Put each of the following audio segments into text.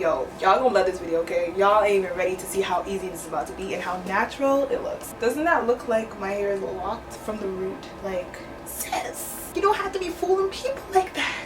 yo, y'all gonna love this video, okay? Y'all ain't even ready to see how easy this is about to be and how natural it looks. Doesn't that look like my hair is locked from the root? Like, sis, you don't have to be fooling people like that.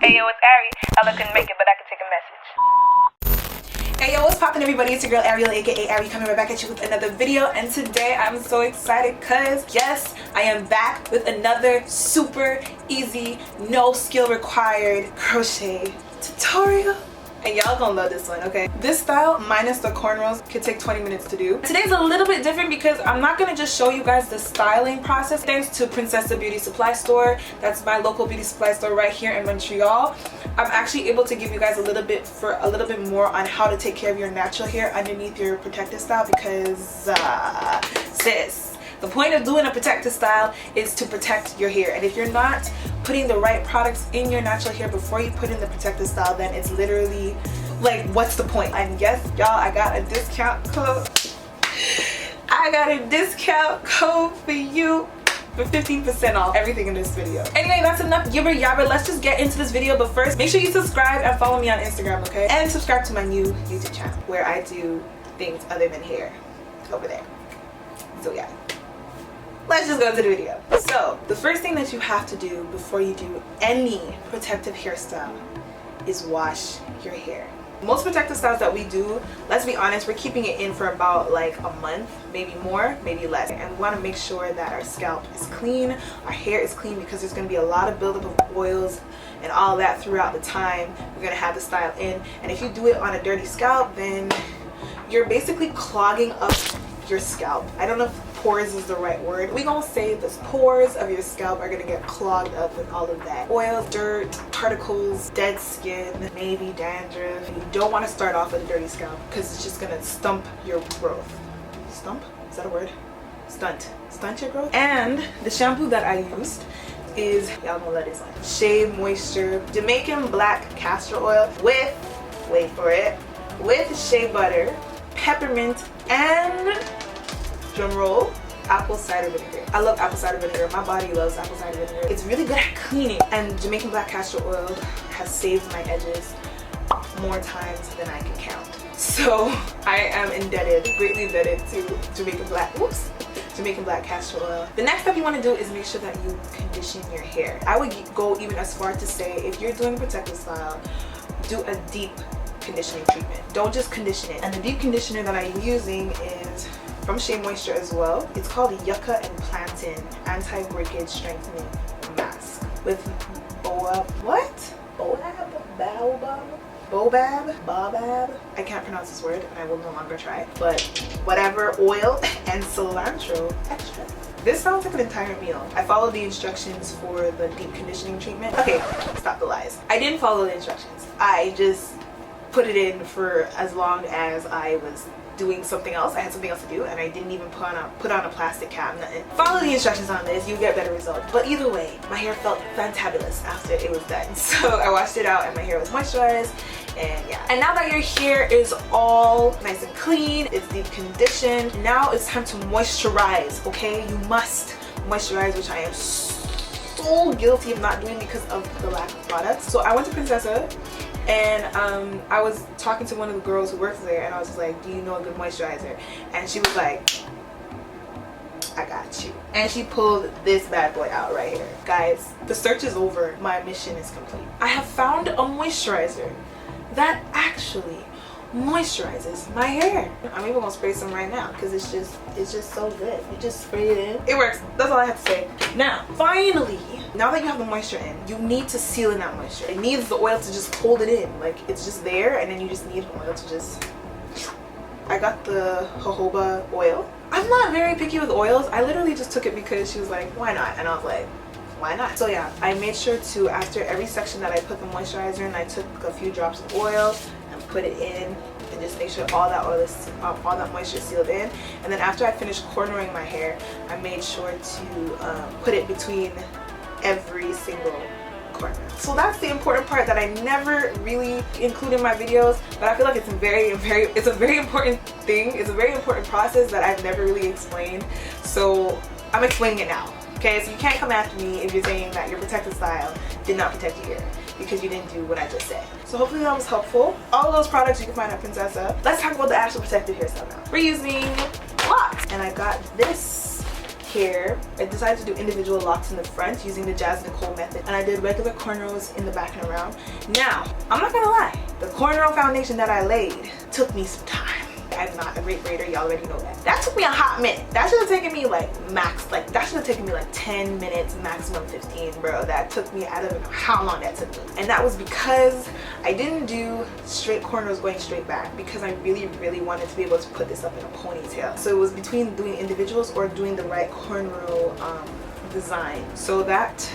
Hey yo, it's Ari. Ella couldn't make it, but I could take a message. Hey yo, what's poppin', everybody? It's your girl Ariel, aka Ari, coming right back at you with another video. And today I'm so excited because yes, I am back with another super easy, no skill required crochet tutorial. And y'all gonna love this one, okay? This style, minus the cornrows, could take 20 minutes to do. Today's a little bit different because I'm not gonna just show you guys the styling process. Thanks to Princessa Beauty Supply Store. That's my local beauty supply store right here in Montreal. I'm actually able to give you guys a little bit more on how to take care of your natural hair underneath your protective style because, sis, the point of doing a protective style is to protect your hair. And if you're not putting the right products in your natural hair before you put in the protective style, then it's literally like, what's the point? And yes, y'all, I got a discount code. I got a discount code for you for 15% off everything in this video. Anyway, that's enough yibber yabber. Let's just get into this video. But first, make sure you subscribe and follow me on Instagram, okay? And subscribe to my new YouTube channel where I do things other than hair over there. So yeah. Let's just go to the video. So the first thing that you have to do before you do any protective hairstyle is wash your hair. Most protective styles that we do, let's be honest, we're keeping it in for about like a month, maybe more, maybe less. And we want to make sure that our scalp is clean, our hair is clean, because there's going to be a lot of buildup of oils and all that throughout the time we're going to have the style in. And if you do it on a dirty scalp, then you're basically clogging up your scalp. I don't know if pores is the right word. We gonna say the pores of your scalp are gonna get clogged up with all of that oil, dirt, particles, dead skin, maybe dandruff. You don't want to start off with a dirty scalp because it's just gonna stump your growth. Stump? Is that a word? Stunt your growth. And the shampoo that I used is, y'all gonna let this one, Shea Moisture Jamaican black castor oil with, wait for it, with shea butter, peppermint, and drum roll, apple cider vinegar. I love apple cider vinegar. My body loves apple cider vinegar. It's really good at cleaning. And Jamaican black castor oil has saved my edges more times than I can count. So I am indebted, greatly indebted to Jamaican black castor oil. The next step you want to do is make sure that you condition your hair. I would go even as far to say, if you're doing a protective style, do a deep conditioning treatment. Don't just condition it. And the deep conditioner that I'm using is from Shea Moisture as well. It's called the Yucca and Plantain Anti-Breakage Strengthening Mask with Baobab. I can't pronounce this word and I will no longer try. But whatever, oil and cilantro extra. This sounds like an entire meal. I followed the instructions for the deep conditioning treatment. Okay, stop the lies. I didn't follow the instructions. I just put it in for as long as I was doing something else. I had something else to do and I didn't even put on a plastic cap, nothing. Follow the instructions on this, you get better results. But either way, my hair felt fantabulous after it was done. So I washed it out and my hair was moisturized, and yeah. And now that your hair is all nice and clean, it's deep conditioned, now it's time to moisturize, okay? You must moisturize, which I am so guilty of not doing because of the lack of products. So I went to Princessa and I was talking to one of the girls who works there and I was like, do you know a good moisturizer? And she was like, I got you. And she pulled this bad boy out right here. Guys, the search is over. My mission is complete. I have found a moisturizer that actually moisturizes my hair. I'm even gonna spray some right now because it's just so good. You just spray it in. It works. That's all I have to say. Now, finally, now that you have the moisture in, you need to seal in that moisture. It needs the oil to just hold it in. Like, it's just there and then you just need oil to just... I got the jojoba oil. I'm not very picky with oils. I literally just took it because she was like, why not? And I was like, why not? So yeah, I made sure to, after every section that I put the moisturizer in, I took a few drops of oil and put it in and just make sure all that oil is, all that moisture is sealed in. And then after I finished cornrowing my hair, I made sure to put it between every single So that's the important part that I never really include in my videos, but I feel like it's a very important thing. It's a very important process that I've never really explained. So I'm explaining it now. Okay, so you can't come after me if you're saying that your protective style did not protect your hair because you didn't do what I just said. So hopefully that was helpful. All of those products you can find at Princessa. Let's talk about the actual protective hairstyle now. We're using locks, and I got this here. I decided to do individual locks in the front using the Jazz Nicole method, and I did regular cornrows in the back and around. Now, I'm not gonna lie, the cornrow foundation that I laid took me some time. I'm not a great braider, y'all already know that. That took me a hot minute. That should have taken me like that should have taken me like 10 minutes, maximum 15, bro. That took me, I don't know how long that took me. And that was because I didn't do straight cornrows going straight back because I really wanted to be able to put this up in a ponytail. So it was between doing individuals or doing the right cornrow design. So that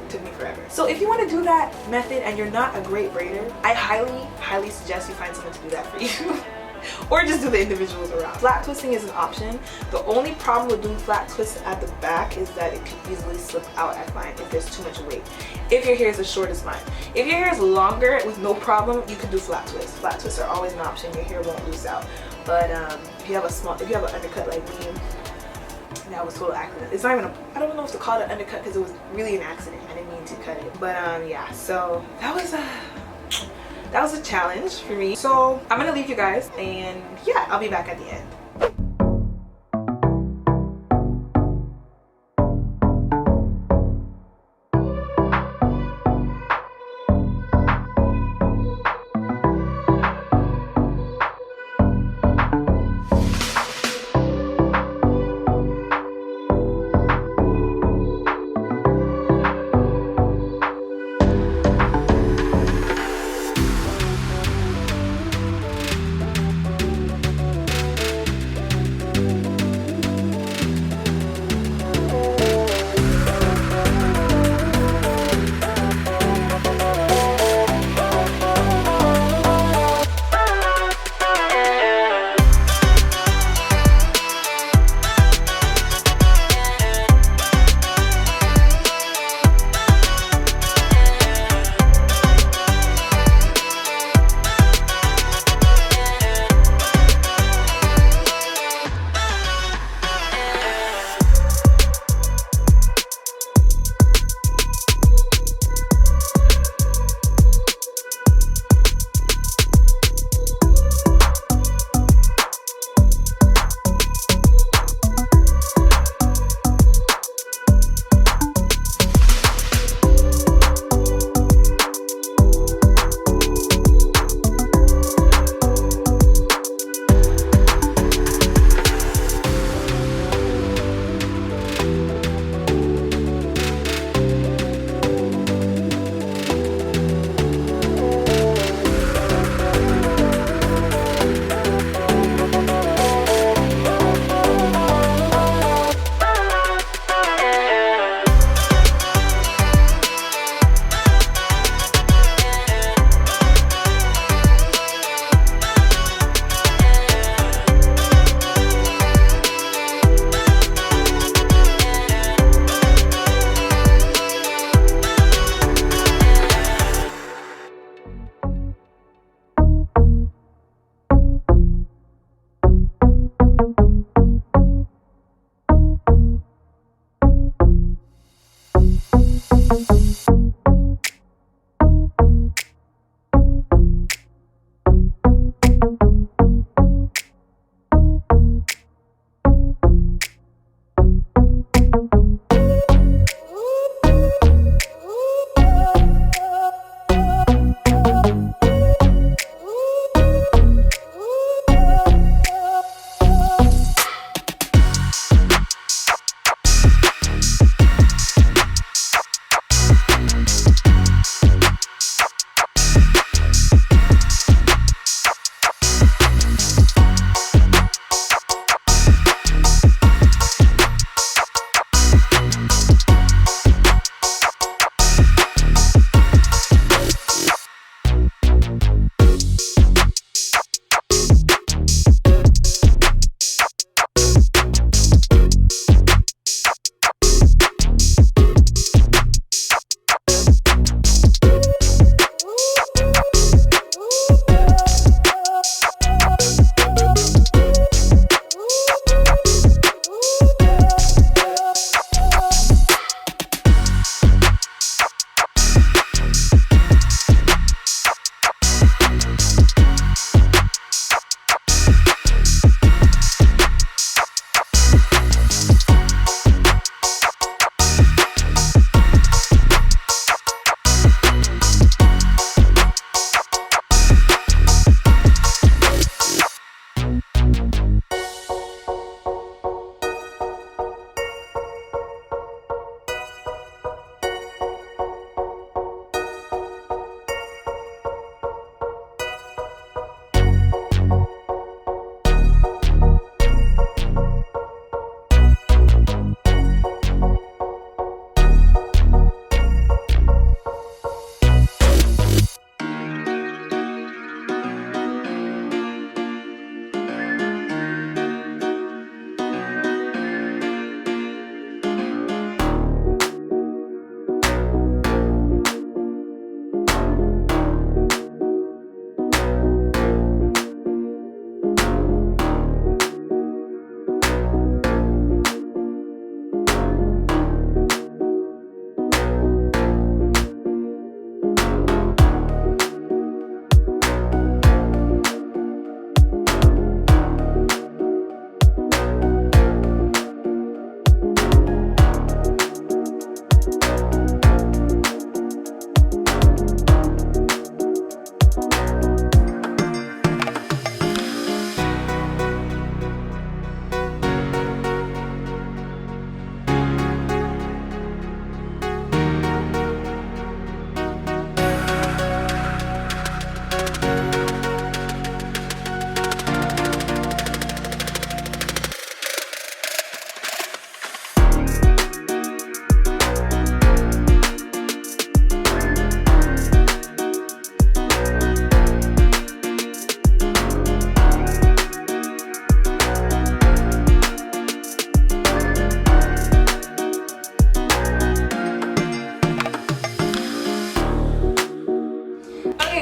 took me forever. So if you want to do that method and you're not a great braider, I highly suggest you find someone to do that for you. Or just do the individuals around. Flat twisting is an option. The only problem with doing flat twists at the back is that it could easily slip out, I find, if there's too much weight. If your hair is as short as mine. If your hair is longer with no problem, you can do flat twists. Flat twists are always an option. Your hair won't loose out. But if you have an undercut like me, that was a total accident. It's not even I don't know if to call it an undercut because it was really an accident. I didn't mean to cut it. But yeah, so that was a challenge for me. So I'm gonna leave you guys, and yeah, I'll be back at the end.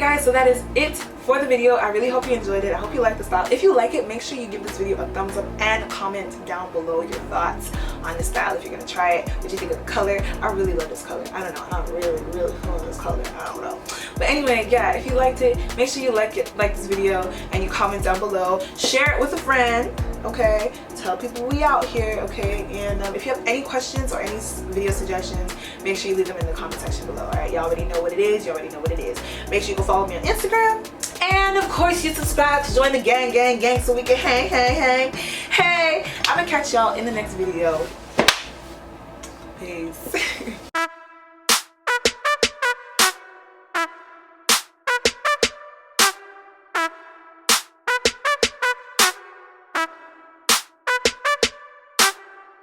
Okay guys, so that is it for the video. I really hope you enjoyed it. I hope you liked the style. If you like it, make sure you give this video a thumbs up and comment down below your thoughts on this style. If you're gonna try it, what you think of the color. I really love this color. I don't know, I'm really feeling this color. I don't know, but anyway, yeah, if you liked it, make sure you like this video and you comment down below. Share it with a friend, okay? Tell people we out here, okay? And if you have any questions or any video suggestions, make sure you leave them in the comment section below. All right, y'all already know what it is. You already know what it is. Make sure you go follow me on Instagram, and of course you subscribe to join the gang so we can hang. Hey, I'm gonna catch y'all in the next video. Peace.